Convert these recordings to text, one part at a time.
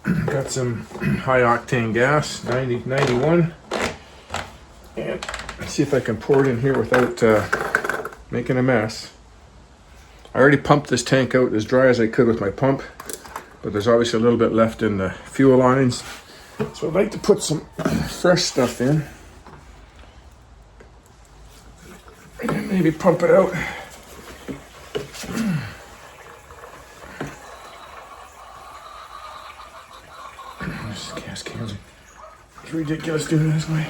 Got some high octane gas, 91. And let's see if I can pour it in here without making a mess. I already pumped this tank out as dry as I could with my pump, but there's obviously a little bit left in the fuel lines. So I'd like to put some fresh stuff in. And maybe pump it out. This gas cans are ridiculous doing it this way.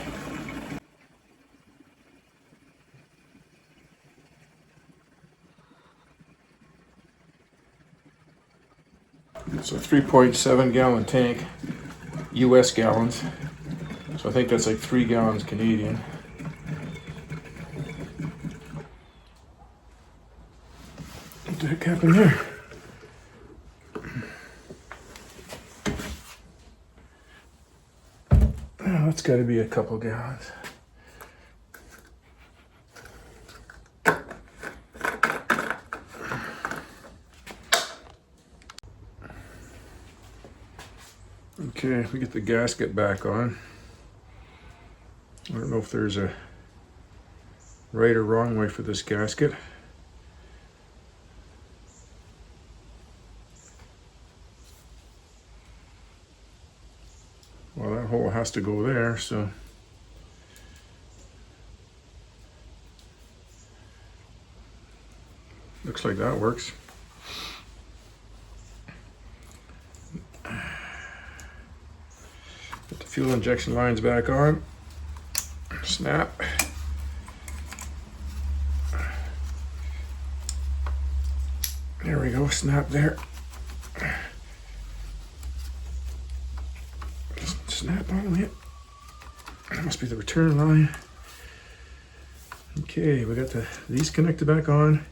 It's a 3.7 gallon tank, US gallons. So I think that's like 3 gallons Canadian. What the heck happened there? Oh, that's got to be a couple gallons. Okay, we get the gasket back on. I don't know if there's a right or wrong way for this gasket. Well, that hole has to go there, so. Looks like that works. Put the fuel injection lines back on. Snap. There we go, snap there. Snap all the way. That must be the return line. Okay, we got these connected back on.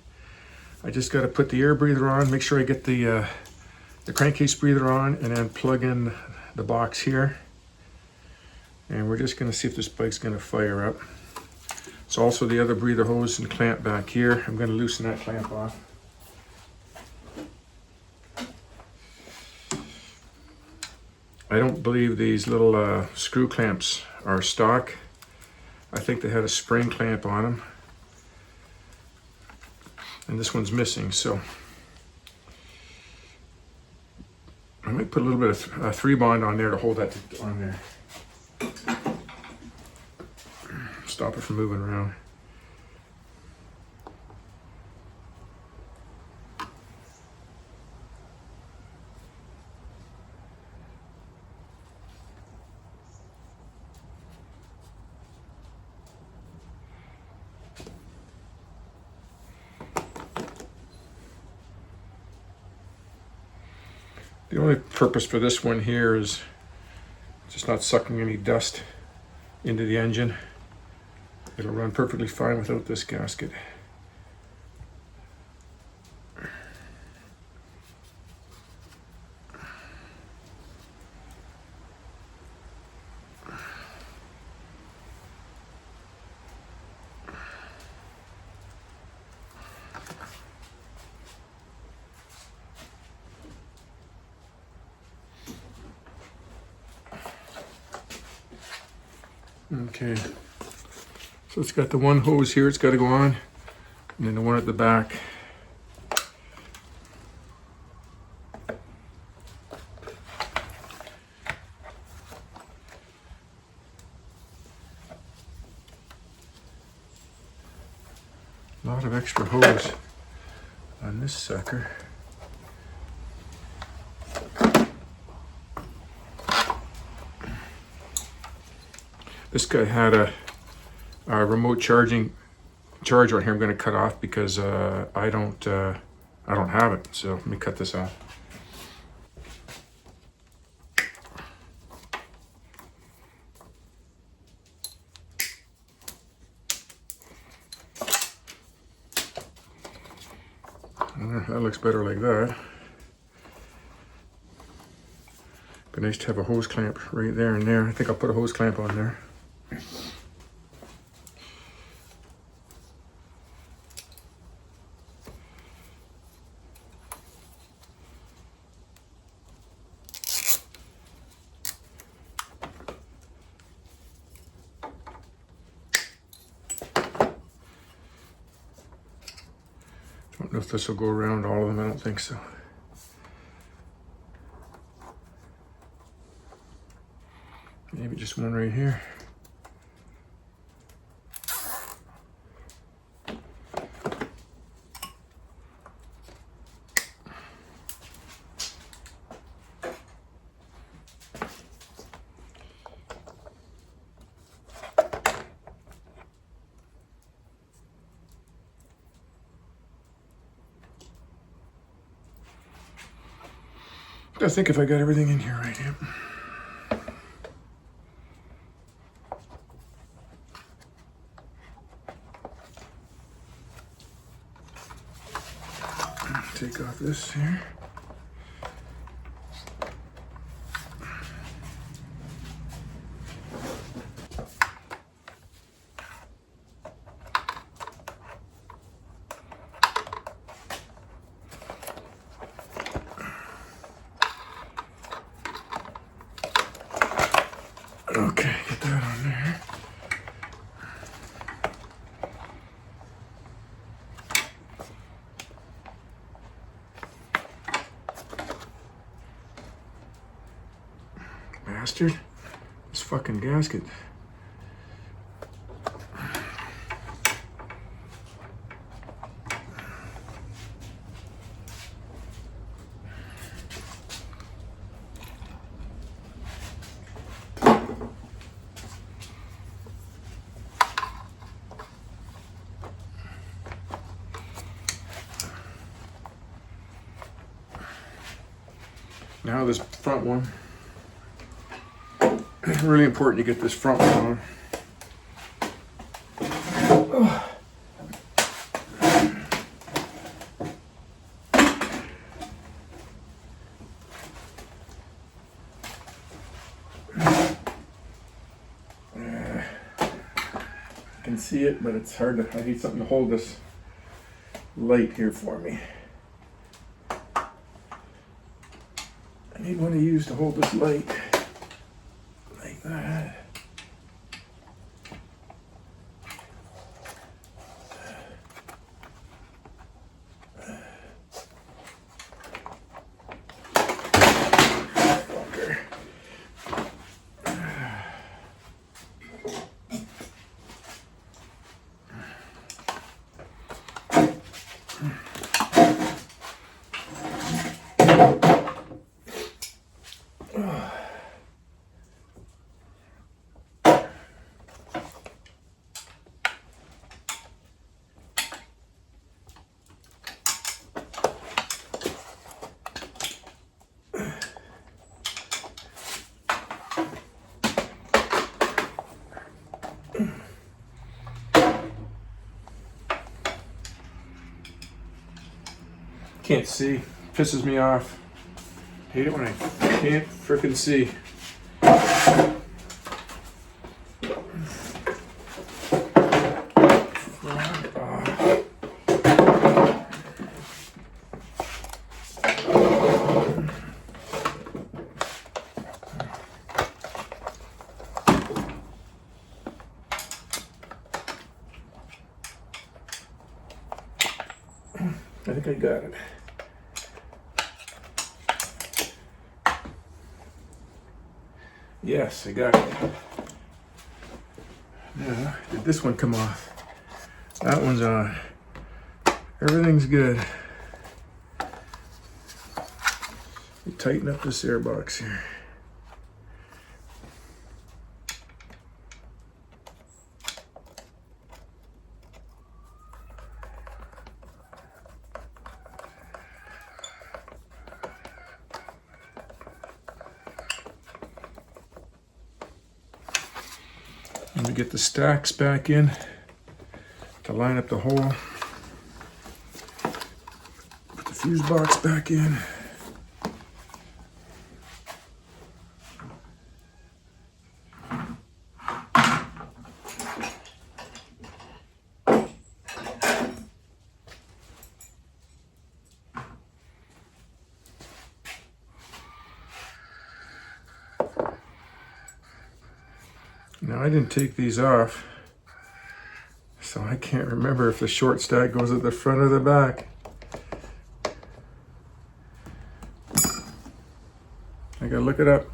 I just got to put the air breather on, make sure I get the crankcase breather on, and then plug in the box here. And we're just going to see if this bike's going to fire up. It's also the other breather hose and clamp back here. I'm going to loosen that clamp off. I don't believe these little screw clamps are stock. I think they had a spring clamp on them. And this one's missing, so I might put a little bit of 3-bond on there to hold that on there. Stop it from moving around. The only purpose for this one here is just not sucking any dust into the engine. It'll run perfectly fine without this gasket. Okay, so it's got the one hose here, it's got to go on, and then the one at the back. A lot of extra hose on this sucker. This guy had a remote charger on here. I'm going to cut off because I don't have it. So let me cut this off. That looks better like that. Be nice to have a hose clamp right there and there. I think I'll put a hose clamp on there. know if this will go around all of them. I don't think so. Maybe just one right here. I think if I got everything in here right here. Take off this here. Okay, get that on there. Bastard. This fucking gasket. Now this front one. Really important to get this front one on. I can see it, but it's hard to, I need something to hold this light here for me. I need one to use to hold this light. Like that. Fucker. Can't see. Pisses me off. Hate it when I can't frickin' see. I think I got it. Yes, I got it. Now, did this one come off? That one's on. Everything's good. You tighten up this air box here. Let me get the stacks back in to line up the hole. Put the fuse box back in. Now I didn't take these off, so I can't remember if the short stack goes at the front or the back. I gotta look it up.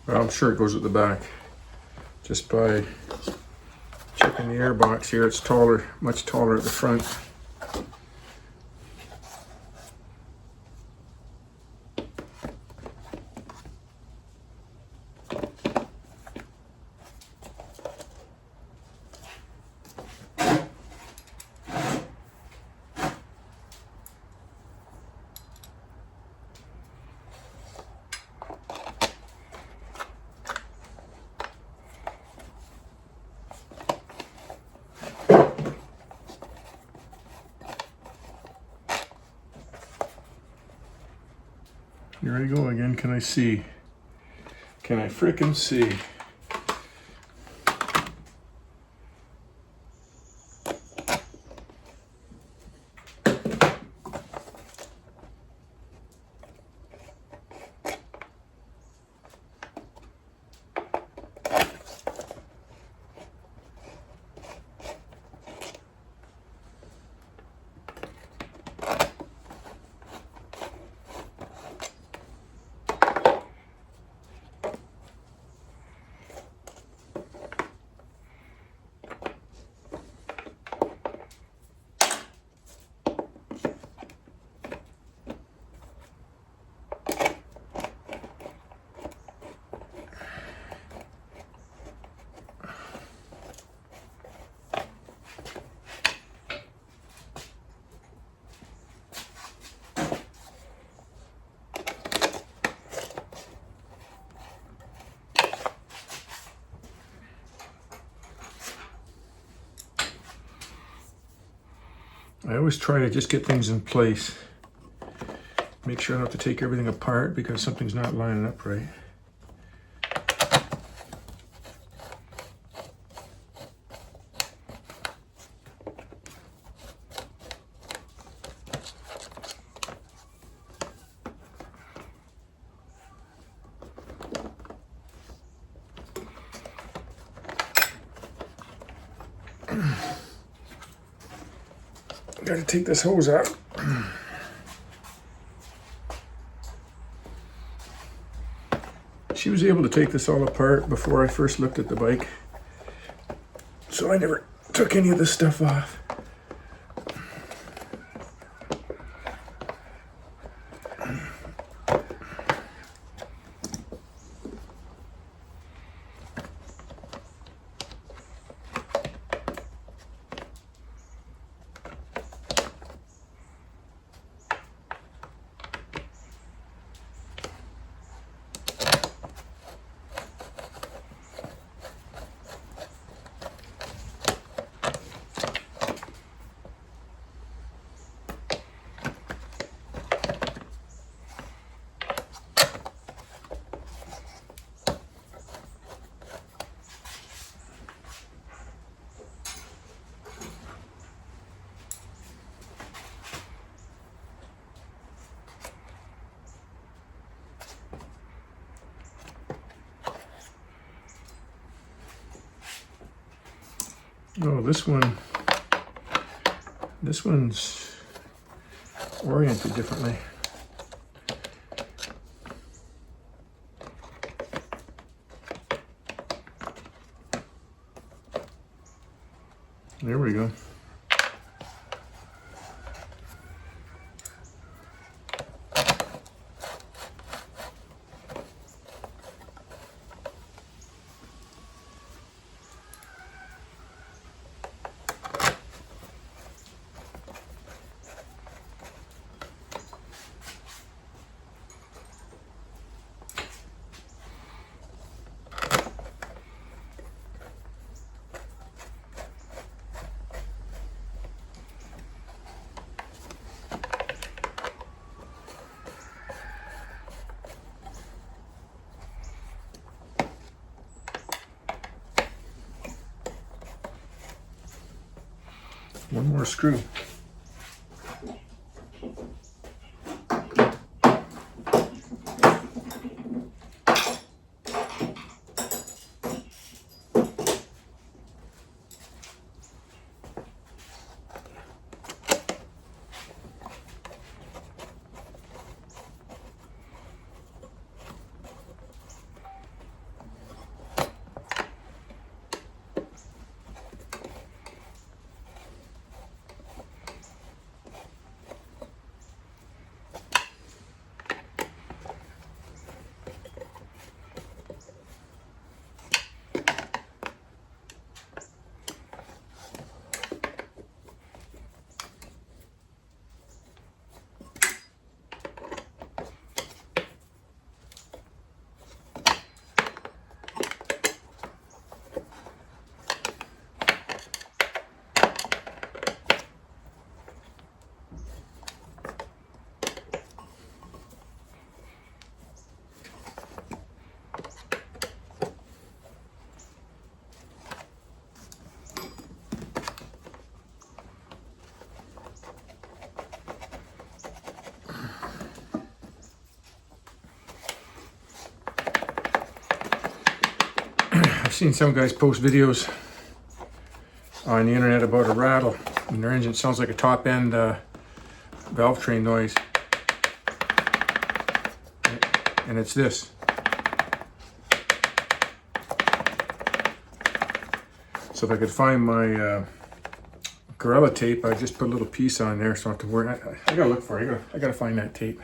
Well, I'm sure it goes at the back. Just by checking the air box here, it's taller, much taller at the front. Here I go again. Can I see? Can I frickin' see? I always try to just get things in place. Make sure I don't have to take everything apart because something's not lining up right. Got to take this hose out. She was able to take this all apart before I first looked at the bike, so I never took any of this stuff off. Oh, this one's oriented differently. There we go. One more screw. seen some guys post videos on the internet about a rattle, and their engine sounds like a top end valve train noise. And it's this. So if I could find my Gorilla tape, I just put a little piece on there so I don't have to worry. I gotta look for it. I gotta find that tape.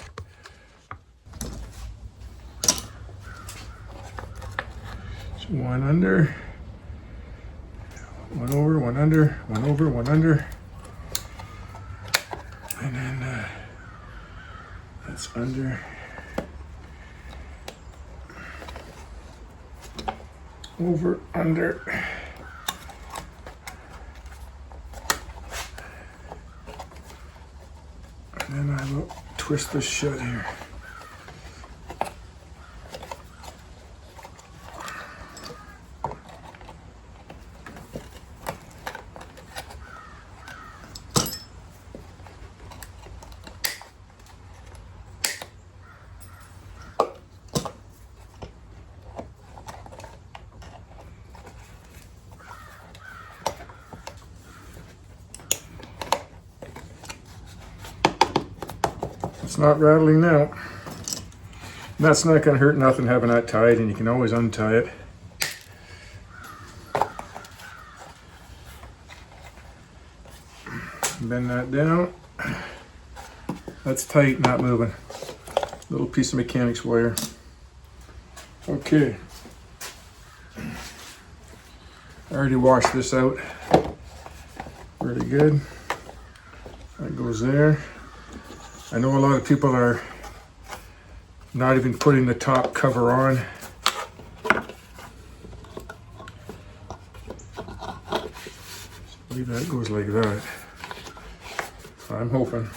So one under, one over, one under, one over, one under. And then that's under. Over, under. And then I will twist this shut here. It's not rattling now. That's not going to hurt nothing having that tied, and you can always untie it. Bend that down. That's tight, not moving. Little piece of mechanics wire. Okay. I already washed this out. Really good. That goes there. I know a lot of people are not even putting the top cover on. I believe that goes like that. I'm hoping.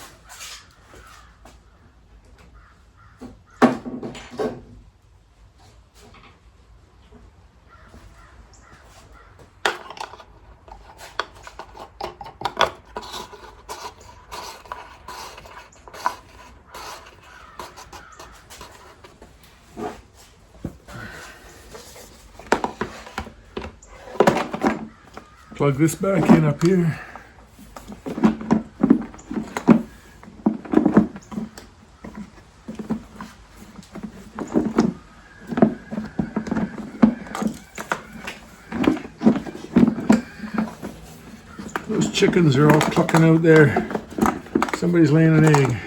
Plug this back in up here. Those chickens are all clucking out there. Somebody's laying an egg.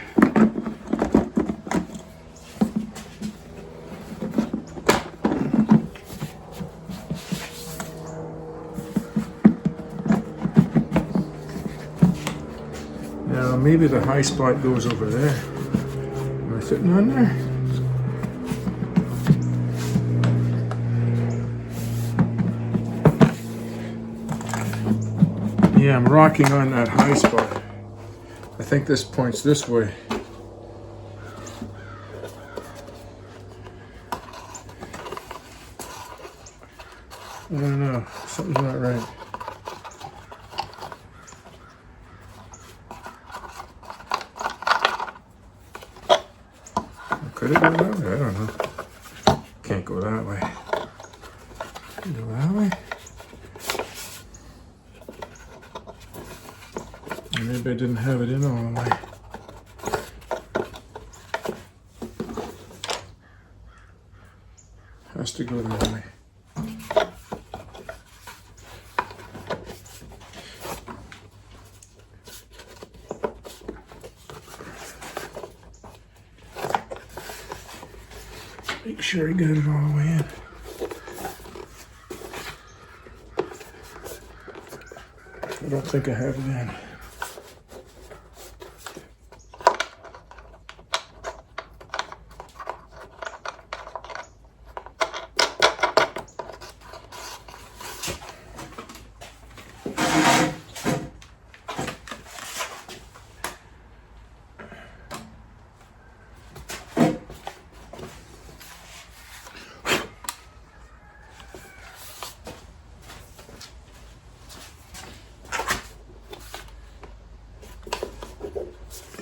Now maybe the high spot goes over there. Am I sitting on there? Yeah, I'm rocking on that high spot. I think this points this way. I don't know, something's not right. Could it go that way? I don't know. Can't go that way. Can it go that way? Maybe I didn't have it in all the way. Has to go that way. Make sure I got it all the way in. I don't think I have it in.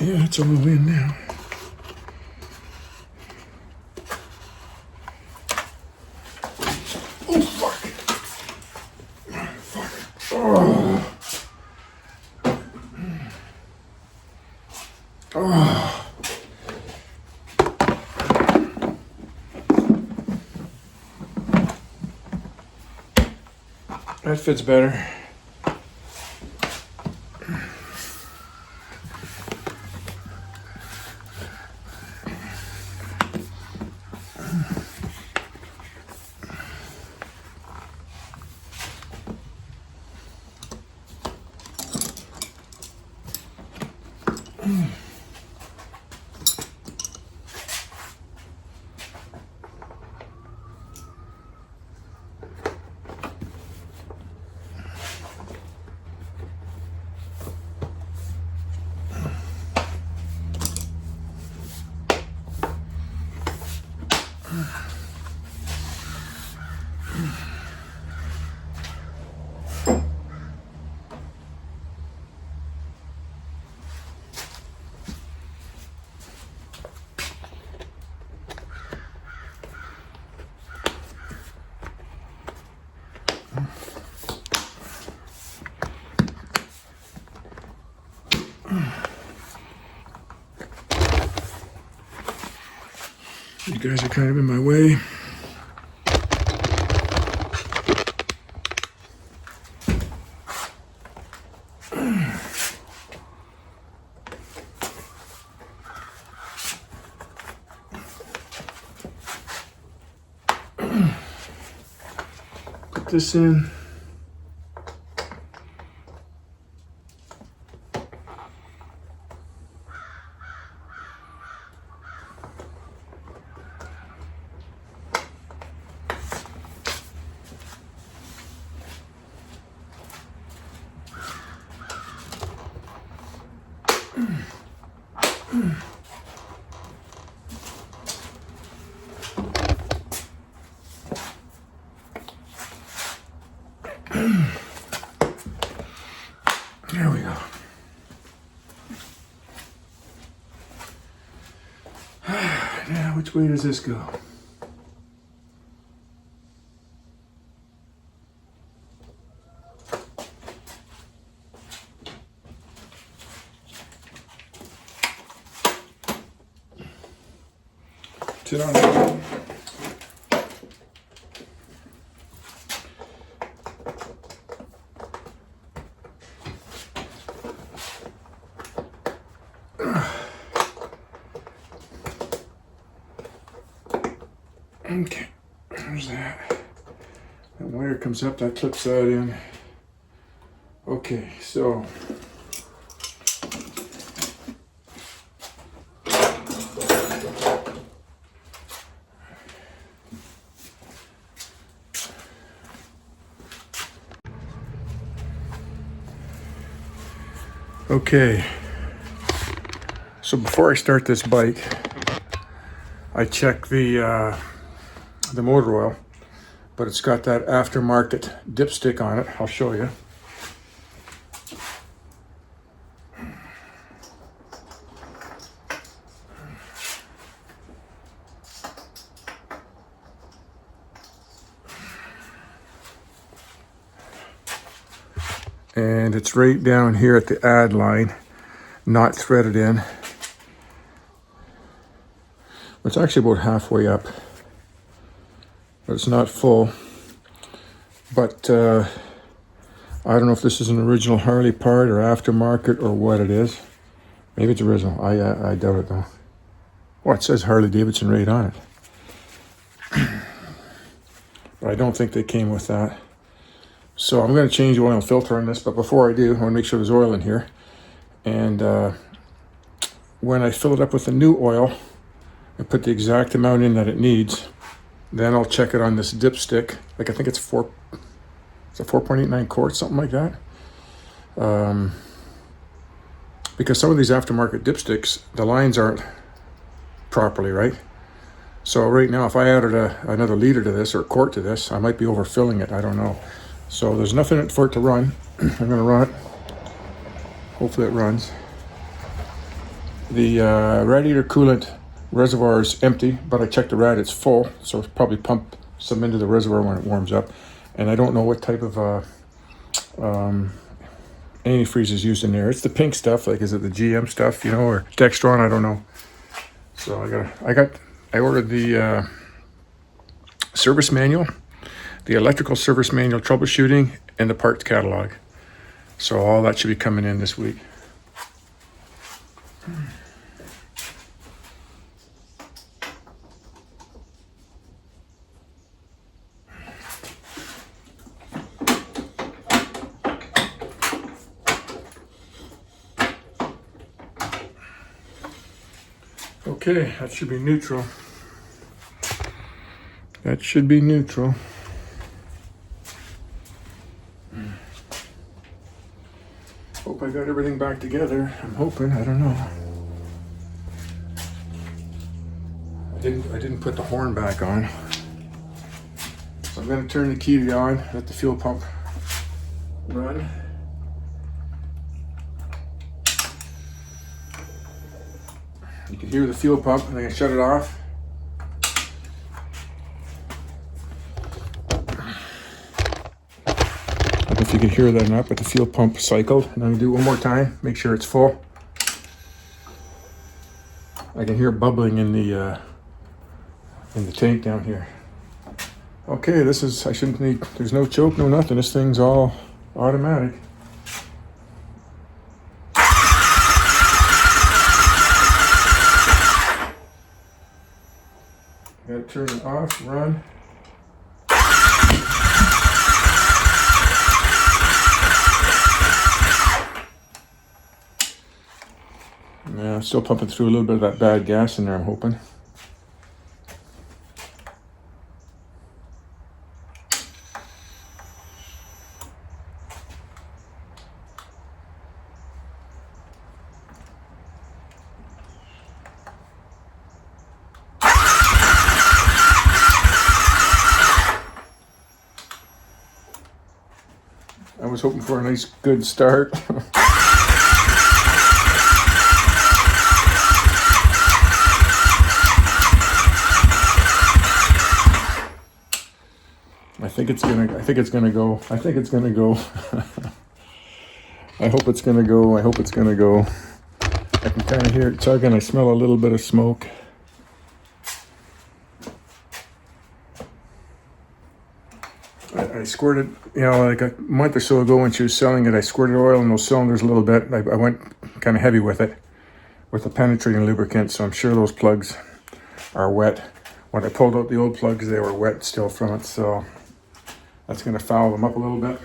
Yeah, it's on the wind now. Oh, fuck. that fits better. You guys are kind of in my way. Put this in. There we go. Now, which way does this go? Sit on it. Okay, there's that. That wire comes up, that clips that in. Okay, so okay, so before I start this bike, I check the motor oil, but it's got that aftermarket dipstick on it. I'll show you. And it's right down here at the add line, not threaded in. It's actually about halfway up, but it's not full. But I don't know if this is an original Harley part or aftermarket or what it is. Maybe it's original. I doubt it though. Well, it says Harley Davidson right on it. But I don't think they came with that. So I'm going to change the oil and filter on this, but before I do, I want to make sure there's oil in here. And when I fill it up with the new oil and put the exact amount in that it needs, then I'll check it on this dipstick. Like I think it's a 4.89 quarts, something like that. Because some of these aftermarket dipsticks, the lines aren't properly right. So right now, if I added another liter to this or a quart to this, I might be overfilling it. I don't know. So there's nothing in it for it to run. I'm going to run it. Hopefully it runs. The radiator coolant reservoir is empty, but I checked the rad, it's full. So it's probably pump some into the reservoir when it warms up. And I don't know what type of antifreeze is used in there. It's the pink stuff, like is it the GM stuff, you know, or Dextron, I don't know. So I ordered the service manual, the electrical service manual troubleshooting, and the parts catalog. So all that should be coming in this week. Okay, that should be neutral. That should be neutral. Hope I got everything back together. I'm hoping, I don't know. I didn't put the horn back on. So I'm gonna turn the key on, let the fuel pump run. You can hear the fuel pump, and I can shut it off. I don't know if you can hear that or not, but the fuel pump cycled. And I'm gonna do it one more time, make sure it's full. I can hear it bubbling in the tank down here. Okay, this is, I shouldn't need, there's no choke, no nothing. This thing's all automatic. Gotta turn it off, run. Yeah, still pumping through a little bit of that bad gas in there, I'm hoping. I was hoping for a nice, good start. I think it's gonna go. I think it's gonna go. I hope it's gonna go. I hope it's gonna go. I can kind of hear it tugging. I smell a little bit of smoke. I squirted, like a month or so ago when she was selling it, I squirted oil in those cylinders a little bit. I went kind of heavy with it, with a penetrating lubricant, so I'm sure those plugs are wet. When I pulled out the old plugs, they were wet still from it, so that's going to foul them up a little bit.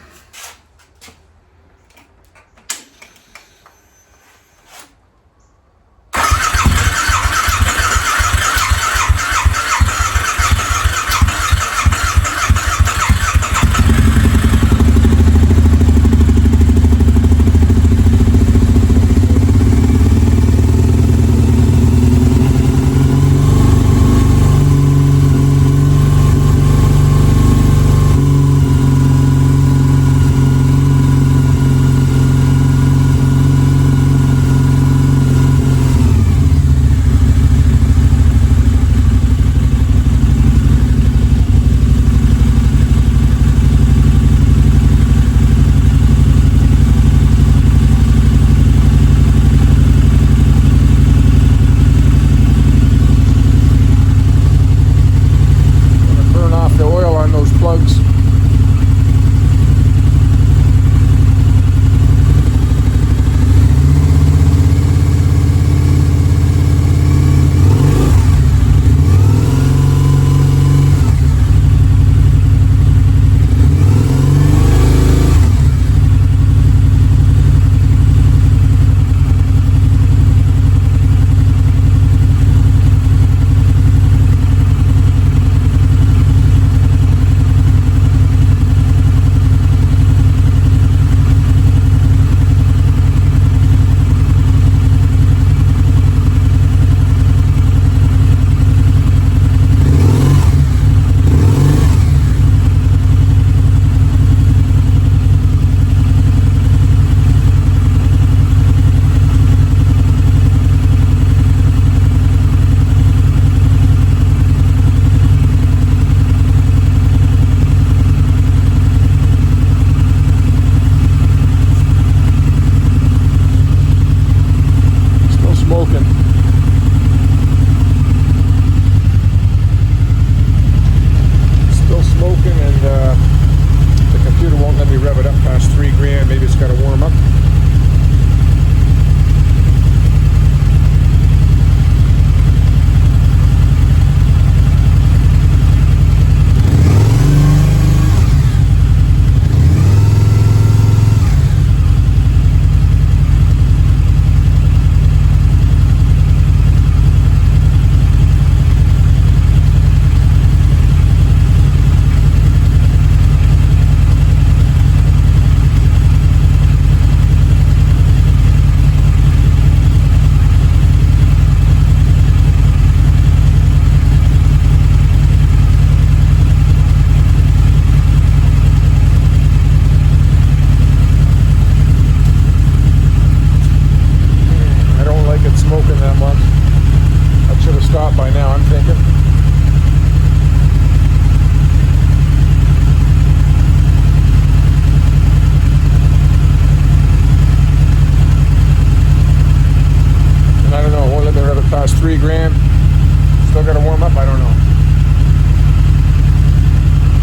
Still got to warm up? I don't know.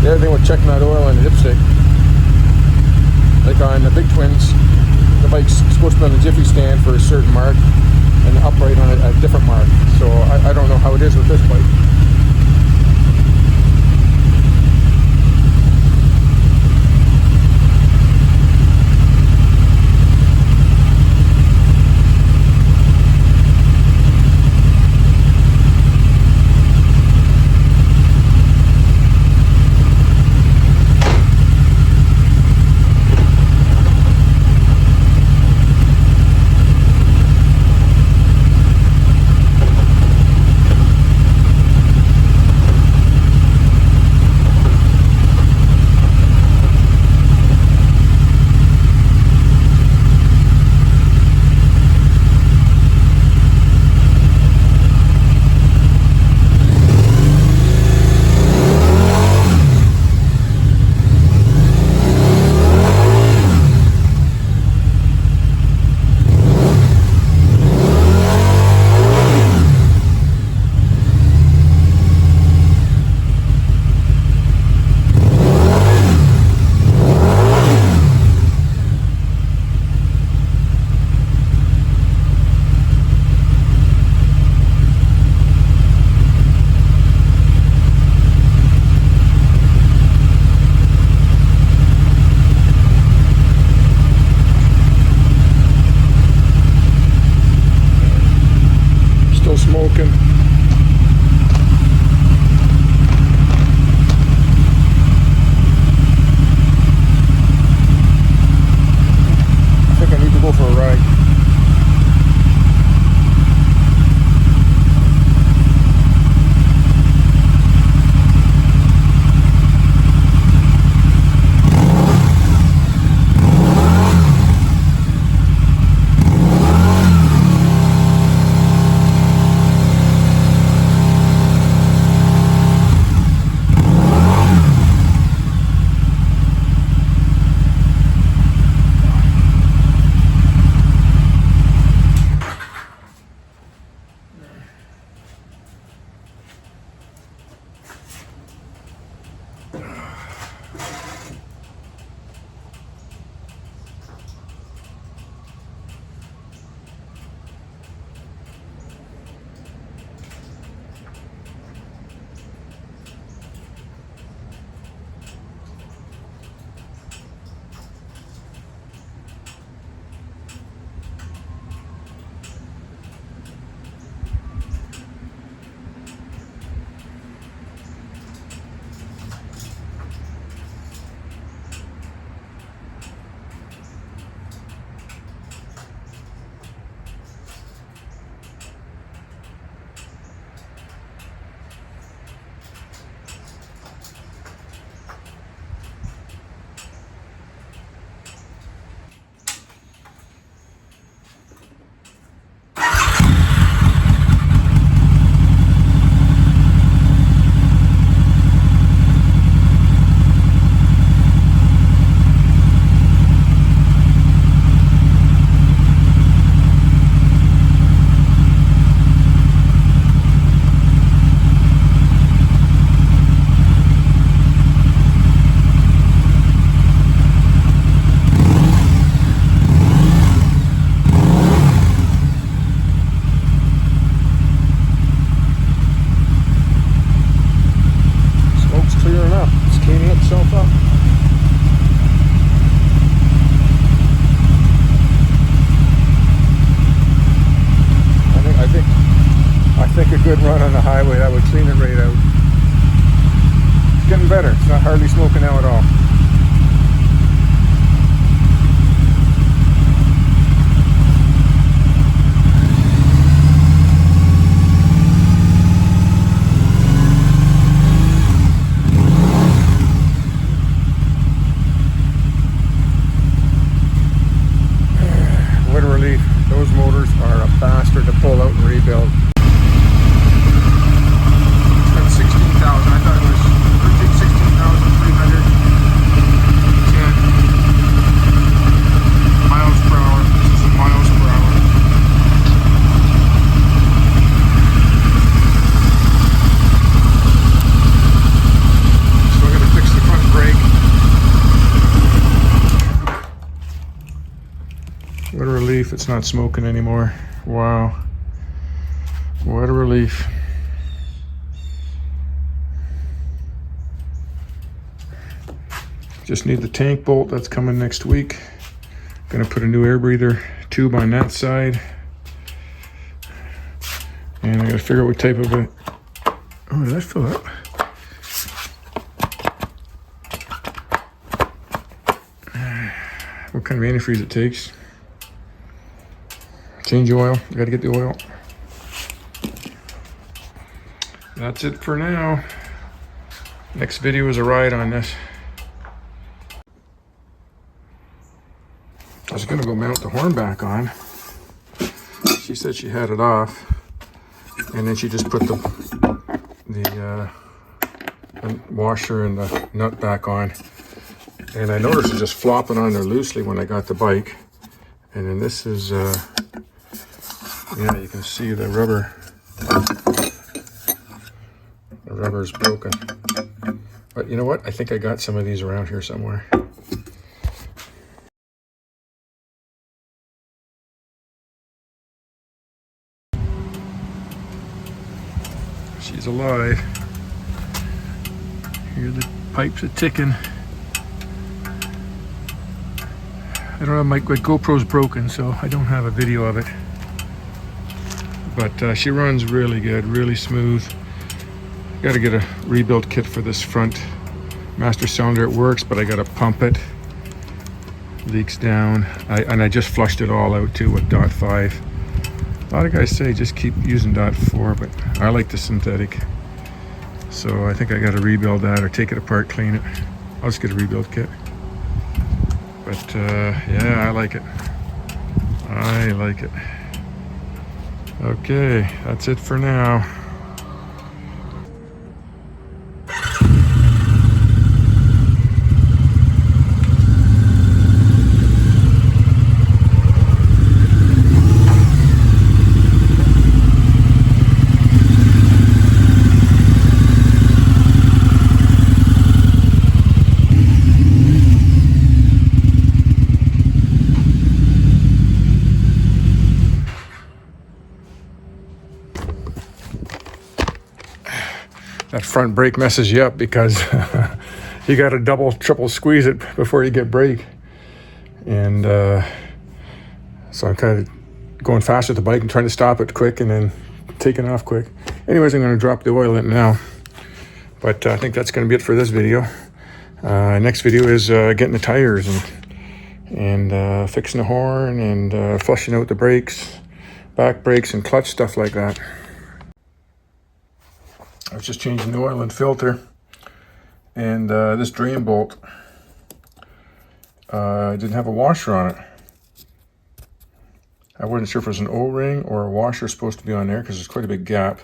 The other thing with checking that oil and the dipstick, like on the big twins, the bike's supposed to be on the jiffy stand for a certain mark and the upright on a different mark. So I don't know how it is with this bike. Smoking. I think I need to go for a ride. good run on the highway, that would clean it right out. It's getting better. It's not hardly smoking now at all. What a relief. Those motors are a bastard to pull out and rebuild. It's got 16,000. I thought it was 16,300. it's not smoking anymore. Wow. What a relief. Just need the tank bolt. That's coming next week. Gonna put a new air breather tube on that side. And I gotta figure out what type of a... Oh, did that fill up? What kind of antifreeze it takes. Change the oil. You gotta get the oil. That's it for now. Next video is a ride on this. I was gonna go mount the horn back on. She said she had it off, and then she just put the washer and the nut back on. And I noticed it just flopping on there loosely when I got the bike. And then this is, yeah, you can see the rubber. The rubber's broken. But you know what? I think I got some of these around here somewhere. She's alive. Here the pipes are ticking. I don't have my GoPro's broken, so I don't have a video of it. But she runs really good, really smooth. Got to get a rebuild kit for this front master cylinder. It works, but I got to pump it. Leaks down. And I just flushed it all out too with .5. A lot of guys say just keep using .4, but I like the synthetic. So I think I got to rebuild that or take it apart, clean it. I'll just get a rebuild kit. But yeah, I like it. I like it. Okay, that's it for now. That front brake messes you up because you got to double, triple squeeze it before you get brake. And so I'm kind of going fast with the bike and trying to stop it quick and then taking off quick. Anyways, I'm going to drop the oil in now. But I think that's going to be it for this video. Next video is getting the tires and fixing the horn and flushing out the brakes, back brakes and clutch, stuff like that. I was just changing the oil and filter, and this drain bolt didn't have a washer on it. I wasn't sure if it was an O-ring or a washer supposed to be on there because there's quite a big gap.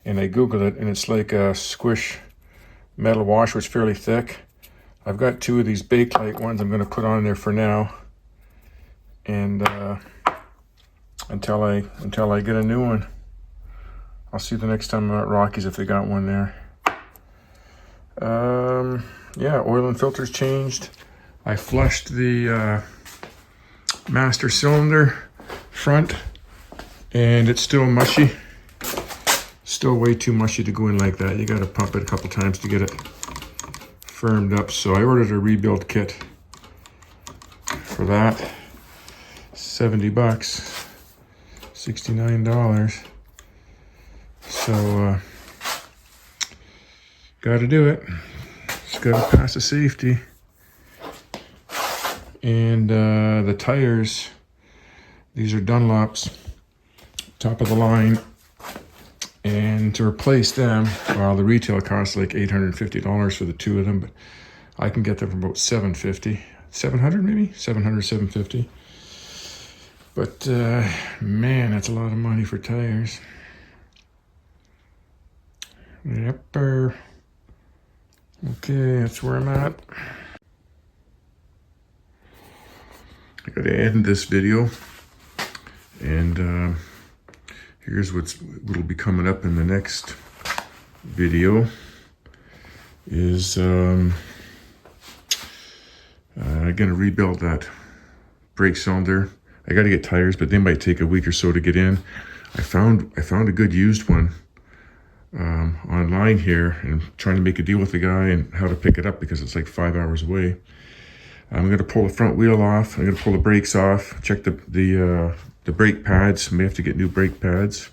And I googled it, and it's like a squish metal washer. It's fairly thick. I've got two of these Bakelite ones I'm going to put on there for now, and until I get a new one. I'll see the next time I'm at Rockies if they got one there. Yeah, oil and filters changed. I flushed the master cylinder front, and it's still mushy. Still way too mushy to go in like that. You got to pump it a couple times to get it firmed up. So I ordered a rebuild kit for that. 70 bucks, $69. So, got to do it. Just got to pass the safety. And the tires, these are Dunlops, top of the line. And to replace them, well, the retail costs like $850 for the two of them, but I can get them for about $750. 700 maybe? 700, 750. But man, that's a lot of money for tires. Yep. Okay, that's where I'm at. I gotta end this video, and here's what'll be coming up in the next video. Is I'm gonna rebuild that brake cylinder. I got to get tires, but they might take a week or so to get in. I found a good used one online here, and I'm trying to make a deal with the guy and how to pick it up because it's like 5 hours away. I'm going to pull the front wheel off. I'm going to pull the brakes off, check the brake pads. I may have to get new brake pads.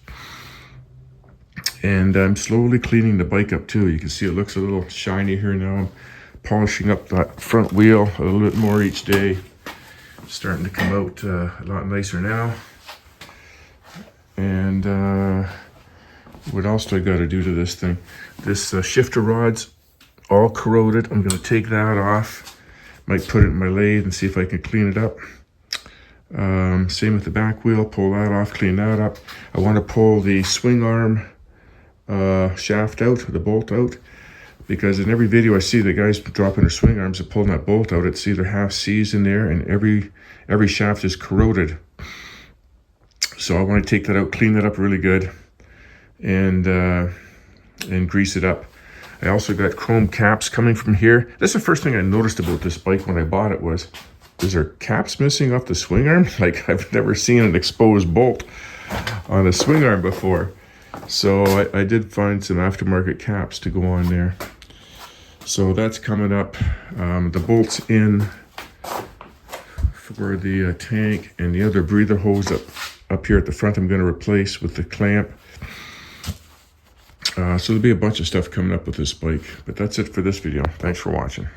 And I'm slowly cleaning the bike up too. You can see it looks a little shiny here now. I'm polishing up that front wheel a little bit more each day. It's starting to come out a lot nicer now. And what else do I got to do to this thing? This shifter rod's all corroded. I'm going to take that off. Might put it in my lathe and see if I can clean it up. Same with the back wheel. Pull that off, clean that up. I want to pull the swing arm shaft out, the bolt out, because in every video I see the guys dropping their swing arms and pulling that bolt out. It's either half seized in there, and every shaft is corroded. So I want to take that out, clean that up really good, and grease it up. I also got chrome caps coming from here. That's the first thing I noticed about this bike when I bought it was, is there caps missing off the swing arm? Like, I've never seen an exposed bolt on a swing arm before. So I did find some aftermarket caps to go on there. So that's coming up. The bolts in for the tank, and the other breather hose up here at the front I'm going to replace with the clamp. So there'll be a bunch of stuff coming up with this bike. But that's it for this video. Thanks for watching.